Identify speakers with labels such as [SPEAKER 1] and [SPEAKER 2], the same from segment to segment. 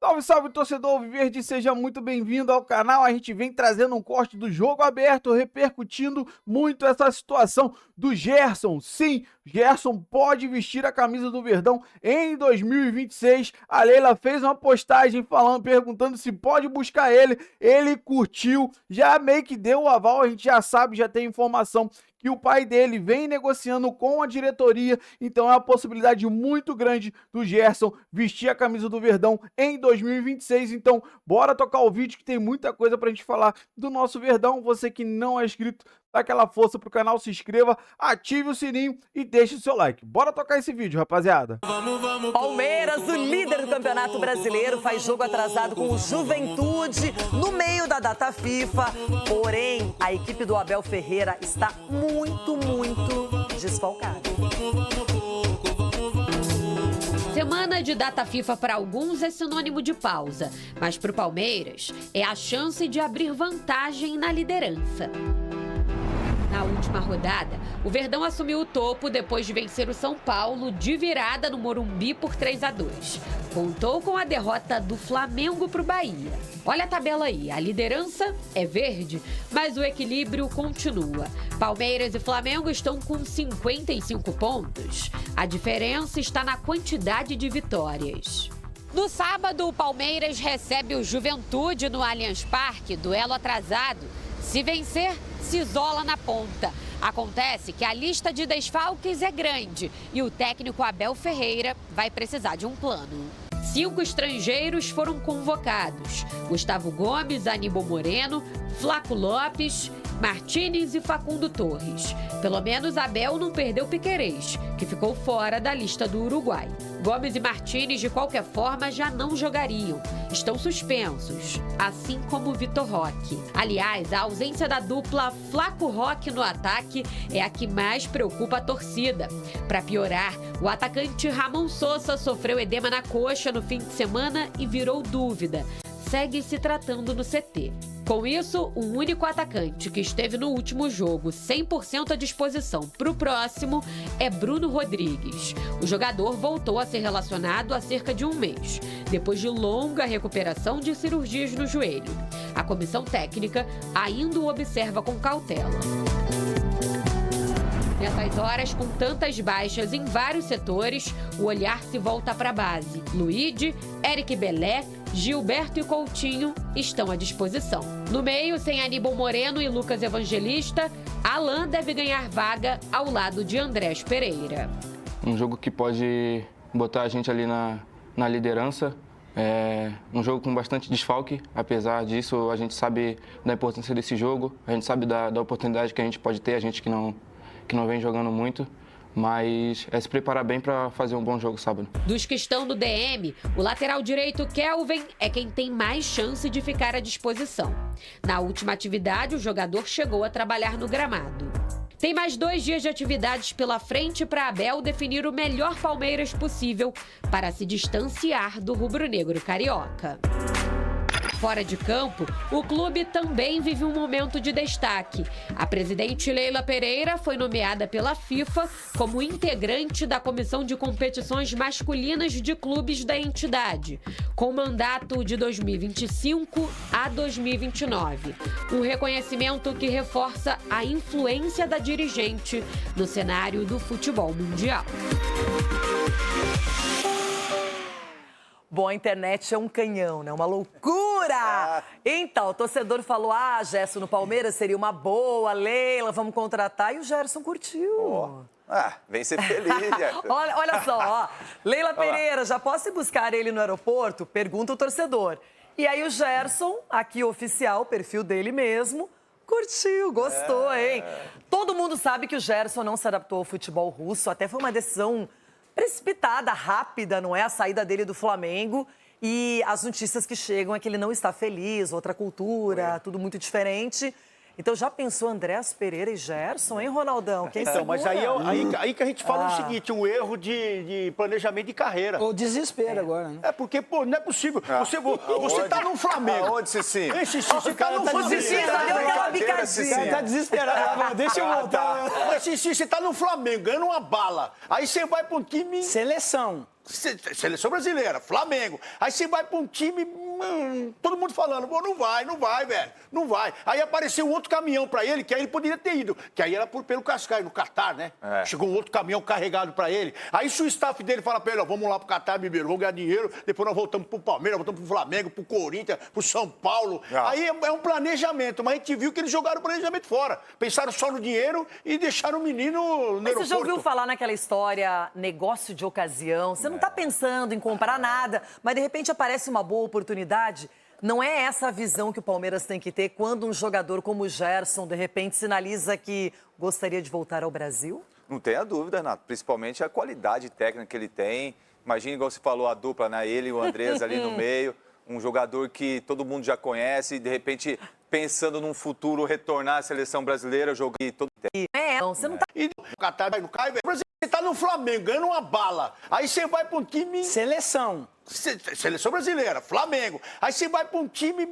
[SPEAKER 1] Salve, salve, torcedor Alviverde, seja muito bem-vindo ao canal. A gente vem trazendo um corte do jogo aberto, repercutindo muito essa situação do Gerson. Sim, Gerson pode vestir a camisa do Verdão em 2026. A Leila fez uma postagem perguntando se pode buscar ele. Ele curtiu, já meio que deu o aval, a gente já sabe, já tem informação que o pai dele vem negociando com a diretoria, então é uma possibilidade muito grande do Gerson vestir a camisa do Verdão em 2026, então bora tocar o vídeo que tem muita coisa pra gente falar do nosso Verdão. Você que não é inscrito, dá aquela força pro canal, se inscreva, ative o sininho e deixe o seu like. Bora tocar esse vídeo, rapaziada.
[SPEAKER 2] Palmeiras, o líder do Campeonato Brasileiro, faz jogo atrasado com o Juventude no meio da data FIFA. Porém, a equipe do Abel Ferreira está muito desfalcada.
[SPEAKER 3] Semana de data FIFA para alguns é sinônimo de pausa, mas para o Palmeiras é a chance de abrir vantagem na liderança. Na última rodada, o Verdão assumiu o topo depois de vencer o São Paulo de virada no Morumbi por 3-2. Contou com a derrota do Flamengo para o Bahia. Olha a tabela aí, a liderança é verde, mas o equilíbrio continua. Palmeiras e Flamengo estão com 55 pontos. A diferença está na quantidade de vitórias. No sábado, o Palmeiras recebe o Juventude no Allianz Parque, duelo atrasado. Se vencer, se isola na ponta. Acontece que a lista de desfalques é grande e o técnico Abel Ferreira vai precisar de um plano. 5 estrangeiros foram convocados: Gustavo Gomes, Aníbal Moreno, Flaco Lopes, Martínez e Facundo Torres. Pelo menos Abel não perdeu Piquerez, que ficou fora da lista do Uruguai. Gomes e Martínez, de qualquer forma, já não jogariam. Estão suspensos, assim como Vitor Roque. Aliás, a ausência da dupla Flaco-Roque no ataque é a que mais preocupa a torcida. Para piorar, o atacante Ramon Sosa sofreu edema na coxa no fim de semana e virou dúvida. Segue se tratando no CT. Com isso, o único atacante que esteve no último jogo 100% à disposição para o próximo é Bruno Rodrigues. O jogador voltou a ser relacionado há cerca de um mês, depois de longa recuperação de cirurgias no joelho. A comissão técnica ainda o observa com cautela. Nessas horas, com tantas baixas em vários setores, o olhar se volta para a base. Luíde, Eric Belé, Gilberto e Coutinho estão à disposição. No meio, sem Aníbal Moreno e Lucas Evangelista, Alan deve ganhar vaga ao lado de Andrés Pereira.
[SPEAKER 4] Um jogo que pode botar a gente ali na liderança. É um jogo com bastante desfalque. Apesar disso, a gente sabe da importância desse jogo. A gente sabe da oportunidade que a gente pode ter, a gente que não vem jogando muito. Mas é se preparar bem para fazer um bom jogo sábado.
[SPEAKER 3] Dos que estão no DM, o lateral direito Kelvin é quem tem mais chance de ficar à disposição. Na última atividade, o jogador chegou a trabalhar no gramado. Tem mais 2 dias de atividades pela frente para Abel definir o melhor Palmeiras possível para se distanciar do rubro-negro carioca. Fora de campo, o clube também vive um momento de destaque. A presidente Leila Pereira foi nomeada pela FIFA como integrante da Comissão de Competições Masculinas de Clubes da entidade, com mandato de 2025 a 2029. Um reconhecimento que reforça a influência da dirigente no cenário do futebol mundial.
[SPEAKER 2] Bom, a internet é um canhão, né? Uma loucura! Então, o torcedor falou, Gerson no Palmeiras seria uma boa, Leila, vamos contratar. E o Gerson curtiu.
[SPEAKER 5] Vem ser feliz, Gerson.
[SPEAKER 2] Olha só, ó. Leila Pereira, já posso ir buscar ele no aeroporto? Pergunta o torcedor. E aí o Gerson, aqui oficial, perfil dele mesmo, curtiu, gostou, hein? Todo mundo sabe que o Gerson não se adaptou ao futebol russo, até foi uma decisão precipitada, rápida, não é? A saída dele do Flamengo. E as notícias que chegam é que ele não está feliz, outra cultura, tudo muito diferente. Então, já pensou Andrés Pereira e Gerson, hein, Ronaldão? Quem
[SPEAKER 6] então, mas aí que a gente fala o seguinte, um erro de planejamento de carreira.
[SPEAKER 7] Ou desespero agora, né?
[SPEAKER 6] É porque, pô, não é possível. Você tá no Flamengo.
[SPEAKER 5] Aonde, Cici?
[SPEAKER 6] Ei, Cici, você tá no Flamengo.
[SPEAKER 2] Cici, só deu aquela
[SPEAKER 7] O cara tá desesperado. Deixa eu voltar.
[SPEAKER 6] Mas, Cici, você tá no Flamengo, ganhando uma bala. Aí você vai pra um time...
[SPEAKER 7] Seleção.
[SPEAKER 6] Seleção brasileira, Flamengo. Aí você vai pra um time, todo mundo falando, pô, não vai, velho, não vai. Aí apareceu um outro caminhão pra ele, que aí ele poderia ter ido, que aí era pelo Cascaio, no Catar, né? Chegou um outro caminhão carregado pra ele. Aí se o staff dele fala pra ele, ó, vamos lá pro Catar, Bibeiro, vamos ganhar dinheiro, depois nós voltamos pro Palmeiras, voltamos pro Flamengo, pro Corinthians, pro São Paulo. Aí é um planejamento, mas a gente viu que eles jogaram o planejamento fora. Pensaram só no dinheiro e deixaram o menino no aeroporto.
[SPEAKER 2] Mas você já ouviu falar naquela história, negócio de ocasião? Você não tá pensando em comprar nada, mas de repente aparece uma boa oportunidade. Não é essa a visão que o Palmeiras tem que ter quando um jogador como o Gerson, de repente, sinaliza que gostaria de voltar ao Brasil?
[SPEAKER 5] Não tenha dúvida, Renato. Principalmente a qualidade técnica que ele tem. Imagina, igual você falou, a dupla, né? Ele e o Andrés ali no meio. Um jogador que todo mundo já conhece. De repente, pensando num futuro, retornar à seleção brasileira, jogar todo tempo.
[SPEAKER 2] Você não tá...
[SPEAKER 6] E o Catar vai no Caio, velho. Você tá no Flamengo, ganhando uma bala. Aí você vai pra um time...
[SPEAKER 7] Seleção
[SPEAKER 6] brasileira, Flamengo. Aí você vai pra um time,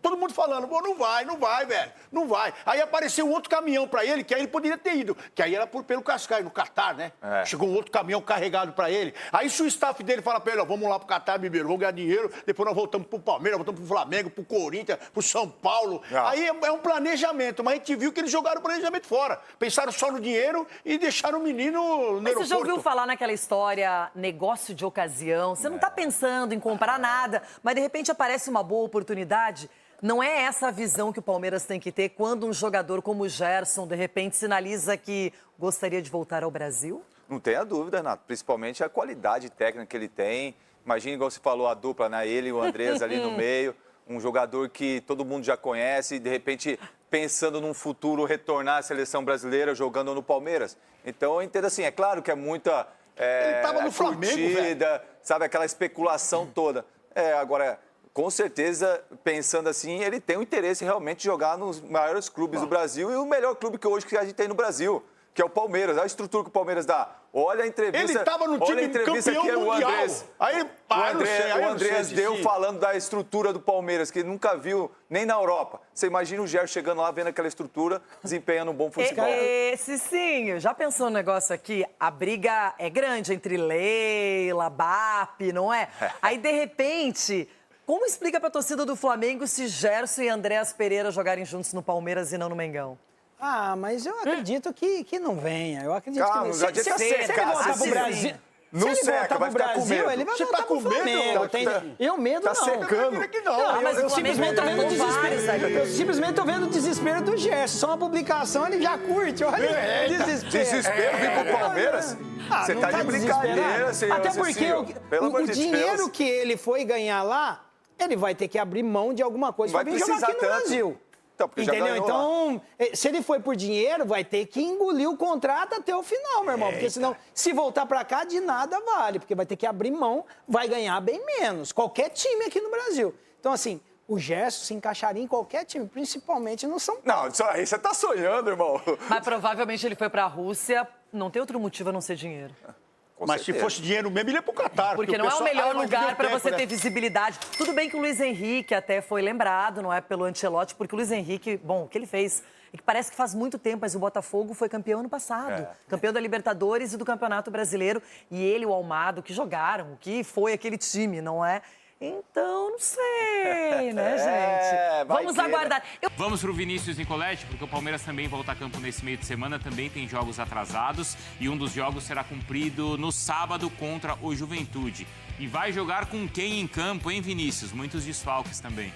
[SPEAKER 6] todo mundo falando, pô, não vai, velho, não vai. Aí apareceu um outro caminhão pra ele, que aí ele poderia ter ido, que aí era pelo Cascaio, no Catar, né? Chegou um outro caminhão carregado pra ele. Aí se o staff dele fala pra ele, ó, vamos lá pro Catar, Bibeiro, vamos ganhar dinheiro, depois nós voltamos pro Palmeiras, voltamos pro Flamengo, pro Corinthians, pro São Paulo. Aí é um planejamento, mas a gente viu que eles jogaram o planejamento fora. Pensaram só no dinheiro e deixaram o menino no aeroporto.
[SPEAKER 2] Mas você já ouviu falar naquela história, negócio de ocasião? Você não tá pensando em comprar nada, mas de repente aparece uma boa oportunidade. Não é essa a visão que o Palmeiras tem que ter quando um jogador como o Gerson, de repente, sinaliza que gostaria de voltar ao Brasil?
[SPEAKER 5] Não tenha dúvida, Renato. Principalmente a qualidade técnica que ele tem. Imagina, igual você falou, a dupla, né? Ele e o Andrés ali no meio. Um jogador que todo mundo já conhece. De repente, pensando num futuro, retornar à seleção brasileira, jogando no Palmeiras. Então, eu entendo assim, é claro que é muita...
[SPEAKER 6] ele tava no Flamengo, velho.
[SPEAKER 5] Sabe, aquela especulação toda. Agora, com certeza, pensando assim, ele tem o interesse realmente de jogar nos maiores clubes do Brasil e o melhor clube que hoje que a gente tem no Brasil, que é o Palmeiras. Olha a estrutura que o Palmeiras dá. Olha a entrevista.
[SPEAKER 6] Ele tava no time campeão
[SPEAKER 5] que
[SPEAKER 6] mundial.
[SPEAKER 5] O Andrés deu falando da estrutura do Palmeiras, que ele nunca viu nem na Europa. Você imagina o Gerson chegando lá, vendo aquela estrutura, desempenhando um bom futebol.
[SPEAKER 2] Sim, já pensou no negócio aqui? A briga é grande entre Leila, BAP, não é? Aí, de repente, como explica pra torcida do Flamengo se Gerson e Andréas Pereira jogarem juntos no Palmeiras e não no Mengão?
[SPEAKER 7] Mas eu acredito que não venha. Eu acredito
[SPEAKER 5] Calma,
[SPEAKER 7] que
[SPEAKER 5] já
[SPEAKER 7] se ele voltar pro Brasil...
[SPEAKER 5] Não seca, vai ficar com medo.
[SPEAKER 7] Ele vai
[SPEAKER 6] Você
[SPEAKER 7] voltar
[SPEAKER 6] tá com
[SPEAKER 7] pro
[SPEAKER 6] medo?
[SPEAKER 7] Flamengo. Eu medo
[SPEAKER 5] Tá
[SPEAKER 7] não.
[SPEAKER 5] secando.
[SPEAKER 2] Mas
[SPEAKER 7] Eu
[SPEAKER 2] o Flamengo
[SPEAKER 7] simplesmente tô vendo o
[SPEAKER 2] contratou vários
[SPEAKER 7] desespero.
[SPEAKER 2] aí.
[SPEAKER 7] Eu simplesmente tô vendo o desespero do Gerson. Só uma publicação, ele já curte. Olha,
[SPEAKER 5] Desespero vir pro Palmeiras? Você
[SPEAKER 7] não
[SPEAKER 5] tá de brincadeira,
[SPEAKER 7] desesperado.
[SPEAKER 5] senhor.
[SPEAKER 7] Até porque
[SPEAKER 5] Pelo amor
[SPEAKER 7] o
[SPEAKER 5] de
[SPEAKER 7] dinheiro
[SPEAKER 5] Deus.
[SPEAKER 7] que ele foi ganhar lá, ele vai ter que abrir mão de alguma coisa
[SPEAKER 5] Vai
[SPEAKER 7] pra vir jogar
[SPEAKER 5] precisar
[SPEAKER 7] aqui no
[SPEAKER 5] tanto.
[SPEAKER 7] Brasil.
[SPEAKER 5] Então, porque já
[SPEAKER 7] Entendeu?
[SPEAKER 5] ganhou
[SPEAKER 7] Então, se ele foi por dinheiro, vai ter que engolir o contrato até o final, meu irmão. Porque senão, se voltar pra cá, de nada vale. Porque vai ter que abrir mão, vai ganhar bem menos. Qualquer time aqui no Brasil. Então, assim, o Gerson se encaixaria em qualquer time, principalmente no São Paulo.
[SPEAKER 5] Não, isso aí você tá sonhando, irmão.
[SPEAKER 2] Mas provavelmente ele foi pra Rússia, não tem outro motivo a não ser dinheiro.
[SPEAKER 6] Mas se fosse dinheiro mesmo, ele ia pro Catar.
[SPEAKER 2] Porque não é o melhor lugar para você
[SPEAKER 6] ter
[SPEAKER 2] ter visibilidade. Tudo bem que o Luiz Henrique até foi lembrado, não é, pelo Ancelotti, porque o Luiz Henrique, bom, o que ele fez, é que parece que faz muito tempo, mas o Botafogo foi campeão ano passado. Campeão da Libertadores e do Campeonato Brasileiro. E ele e o Almada, que jogaram, que foi aquele time, não é? Então, não sei, né, gente? Vamos aguardar.
[SPEAKER 8] Vamos pro Vinícius Nicoletti, porque o Palmeiras também volta a campo nesse meio de semana, também tem jogos atrasados e um dos jogos será cumprido no sábado contra o Juventude. E vai jogar com quem em campo, hein, Vinícius? Muitos desfalques também.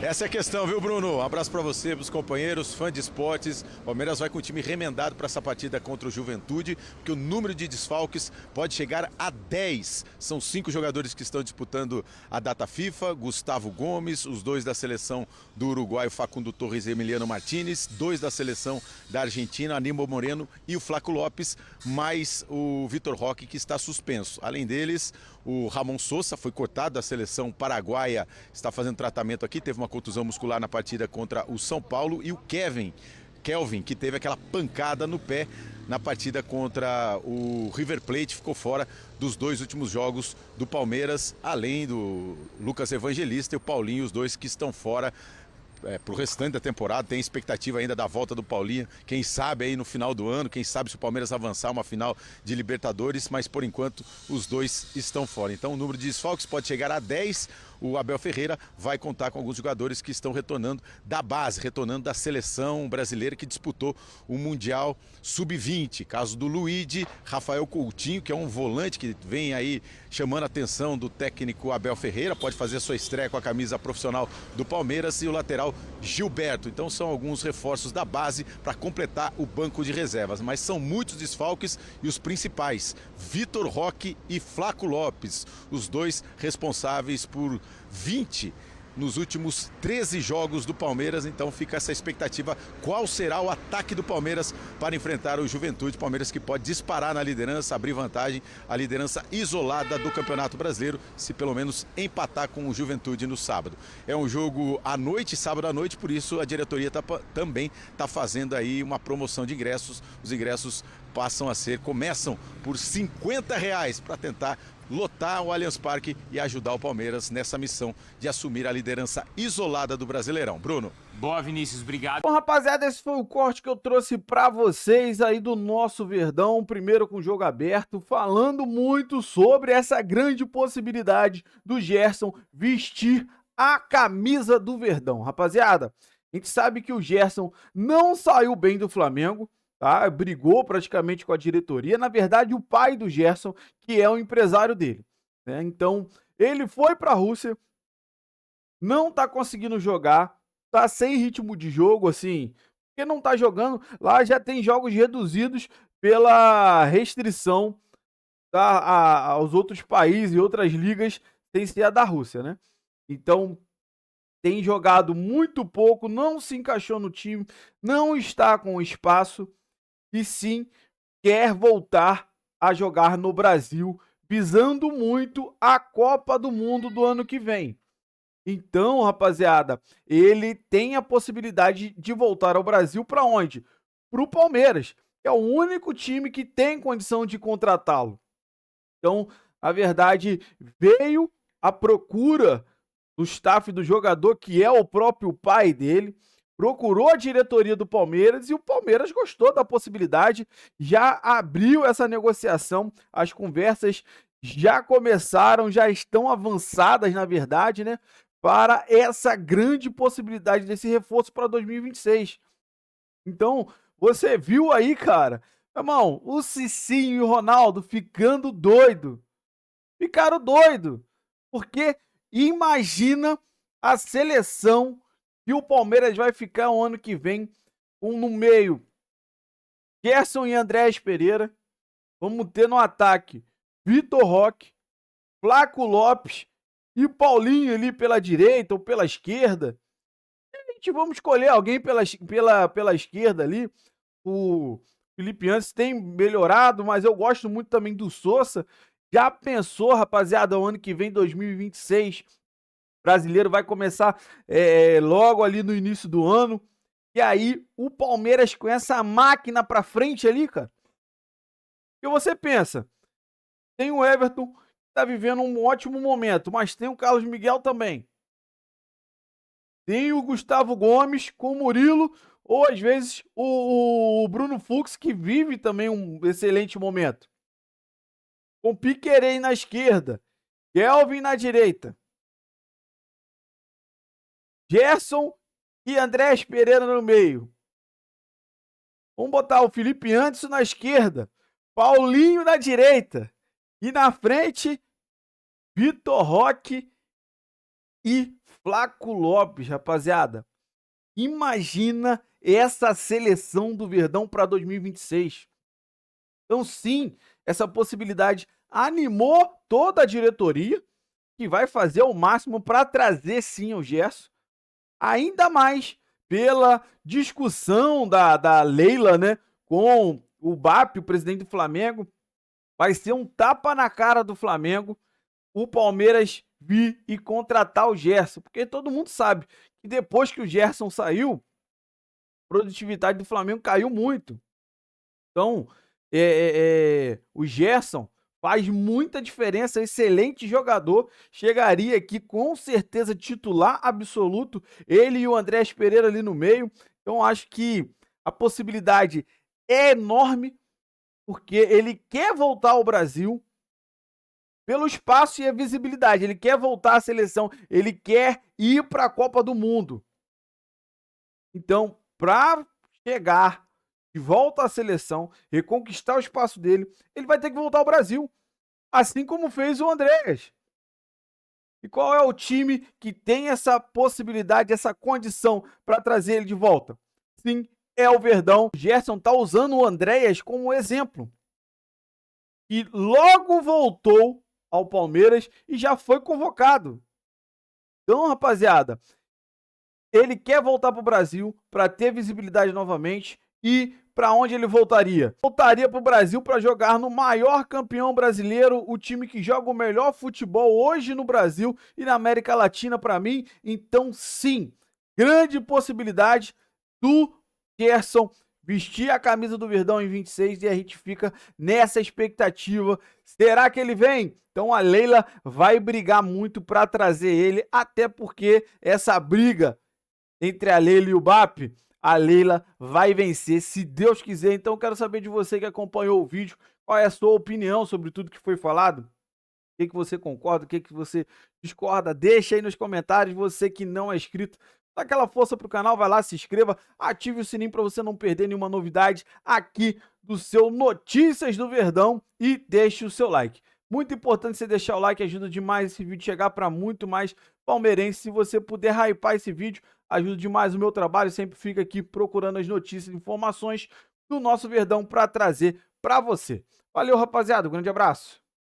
[SPEAKER 9] Essa é a questão, viu, Bruno? Um abraço pra você, pros companheiros, fã de esportes. O Palmeiras vai com o time remendado para essa partida contra o Juventude, porque o número de desfalques pode chegar a 10. São 5 jogadores que estão disputando a data FIFA: Gustavo Gomes, os 2 da seleção do Uruguai, Facundo Torres e Emiliano Martinez, 2 da seleção da Argentina, Aníbal Moreno e o Flaco Lopes, mais o Vitor Roque, que está suspenso. Além deles, o Ramon Sosa foi cortado da seleção paraguaia, está fazendo tratamento aqui, teve uma contusão muscular na partida contra o São Paulo, e o Kelvin, que teve aquela pancada no pé na partida contra o River Plate, ficou fora dos 2 últimos jogos do Palmeiras, além do Lucas Evangelista e o Paulinho, os 2 que estão fora para o restante da temporada. Tem expectativa ainda da volta do Paulinho, quem sabe aí no final do ano, quem sabe se o Palmeiras avançar uma final de Libertadores, mas por enquanto os dois estão fora. Então o número de desfalques pode chegar a 10. O Abel Ferreira vai contar com alguns jogadores que estão retornando da base, retornando da seleção brasileira que disputou o Mundial Sub-20. Caso do Luigi, Rafael Coutinho, que é um volante que vem aí chamando a atenção do técnico Abel Ferreira, pode fazer sua estreia com a camisa profissional do Palmeiras, e o lateral Gilberto. Então são alguns reforços da base para completar o banco de reservas, mas são muitos desfalques e os principais, Vitor Roque e Flaco Lopes, os dois responsáveis por 20 nos últimos 13 jogos do Palmeiras. Então fica essa expectativa, qual será o ataque do Palmeiras para enfrentar o Juventude. Palmeiras que pode disparar na liderança, abrir vantagem, a liderança isolada do Campeonato Brasileiro, se pelo menos empatar com o Juventude no sábado. É um jogo à noite, sábado à noite, por isso a diretoria também está fazendo aí uma promoção de ingressos. Os ingressos começam por R$50 para tentar lotar o Allianz Parque e ajudar o Palmeiras nessa missão de assumir a liderança isolada do Brasileirão. Bruno.
[SPEAKER 8] Boa, Vinícius, obrigado.
[SPEAKER 1] Bom, rapaziada, esse foi o corte que eu trouxe pra vocês aí do nosso Verdão, primeiro com o jogo aberto, falando muito sobre essa grande possibilidade do Gerson vestir a camisa do Verdão. Rapaziada, a gente sabe que o Gerson não saiu bem do Flamengo, tá? Brigou praticamente com a diretoria. Na verdade, o pai do Gerson, que é o empresário dele, né? Então, ele foi para a Rússia, não tá conseguindo jogar, tá sem ritmo de jogo, assim, porque não tá jogando. Lá já tem jogos reduzidos pela restrição, tá, aos outros países e outras ligas, sem ser a da Rússia, né? Então, tem jogado muito pouco, não se encaixou no time, não está com espaço, e sim quer voltar a jogar no Brasil, visando muito a Copa do Mundo do ano que vem. Então, rapaziada, ele tem a possibilidade de voltar ao Brasil para onde? Para o Palmeiras, que é o único time que tem condição de contratá-lo. Então, a verdade, veio à procura do staff do jogador, que é o próprio pai dele, procurou a diretoria do Palmeiras e o Palmeiras gostou da possibilidade, já abriu essa negociação, as conversas já começaram, já estão avançadas, na verdade, né, para essa grande possibilidade desse reforço para 2026. Então, você viu aí, cara, irmão, o Cicinho e o Ronaldo ficaram doido, porque imagina a seleção que o Palmeiras vai ficar o ano que vem, no meio Gerson e Andrés Pereira. Vamos ter no ataque Vitor Roque, Flaco Lopes e Paulinho ali pela direita ou pela esquerda. Vamos escolher alguém pela esquerda ali. O Felipe Antes tem melhorado, mas eu gosto muito também do Sousa. Já pensou, rapaziada, o ano que vem, 2026, brasileiro vai começar logo ali no início do ano. E aí, o Palmeiras com essa máquina pra frente ali, cara. E você pensa, tem o Everton, que tá vivendo um ótimo momento, mas tem o Carlos Miguel também. Tem o Gustavo Gomes com o Murilo, ou às vezes o Bruno Fux, que vive também um excelente momento. Com Piquerez na esquerda, Kelvin na direita, Gerson e Andrés Pereira no meio. Vamos botar o Felipe Anderson na esquerda, Paulinho na direita e na frente Vitor Roque e Flaco Lopes, rapaziada. Imagina essa seleção do Verdão para 2026. Então, sim, essa possibilidade animou toda a diretoria, que vai fazer o máximo para trazer, sim, o Gerson. Ainda mais pela discussão da Leila, né, com o BAP, o presidente do Flamengo. Vai ser um tapa na cara do Flamengo o Palmeiras vir e contratar o Gerson, porque todo mundo sabe que depois que o Gerson saiu, a produtividade do Flamengo caiu muito. Então, o Gerson Faz muita diferença, excelente jogador, chegaria aqui com certeza titular absoluto, ele e o Andréas Pereira ali no meio. Então acho que a possibilidade é enorme, porque ele quer voltar ao Brasil pelo espaço e a visibilidade, ele quer voltar à seleção, ele quer ir para a Copa do Mundo. Então, para chegar de volta à seleção, reconquistar o espaço dele, ele vai ter que voltar ao Brasil, assim como fez o Andréas. E qual é o time que tem essa possibilidade, essa condição para trazer ele de volta? Sim, é o Verdão. O Gerson tá usando o Andréas como exemplo. E logo voltou ao Palmeiras e já foi convocado. Então, rapaziada, ele quer voltar para o Brasil para ter visibilidade novamente. E para onde ele voltaria? Voltaria para o Brasil para jogar no maior campeão brasileiro, o time que joga o melhor futebol hoje no Brasil e na América Latina para mim. Então, sim, grande possibilidade do Gerson vestir a camisa do Verdão em 26 e a gente fica nessa expectativa. Será que ele vem? Então a Leila vai brigar muito para trazer ele, até porque essa briga entre a Leila e o BAP, a Leila vai vencer, se Deus quiser. Então eu quero saber de você que acompanhou o vídeo, qual é a sua opinião sobre tudo que foi falado? O que você concorda, o que você discorda? Deixa aí nos comentários. Você que não é inscrito, dá aquela força pro canal, vai lá, se inscreva, ative o sininho para você não perder nenhuma novidade aqui do seu Notícias do Verdão e deixe o seu like. Muito importante você deixar o like, ajuda demais esse vídeo chegar para muito mais palmeirense. Se você puder hypar esse vídeo, ajuda demais o meu trabalho. Sempre fica aqui procurando as notícias e informações do nosso Verdão para trazer para você. Valeu, rapaziada. Um grande abraço.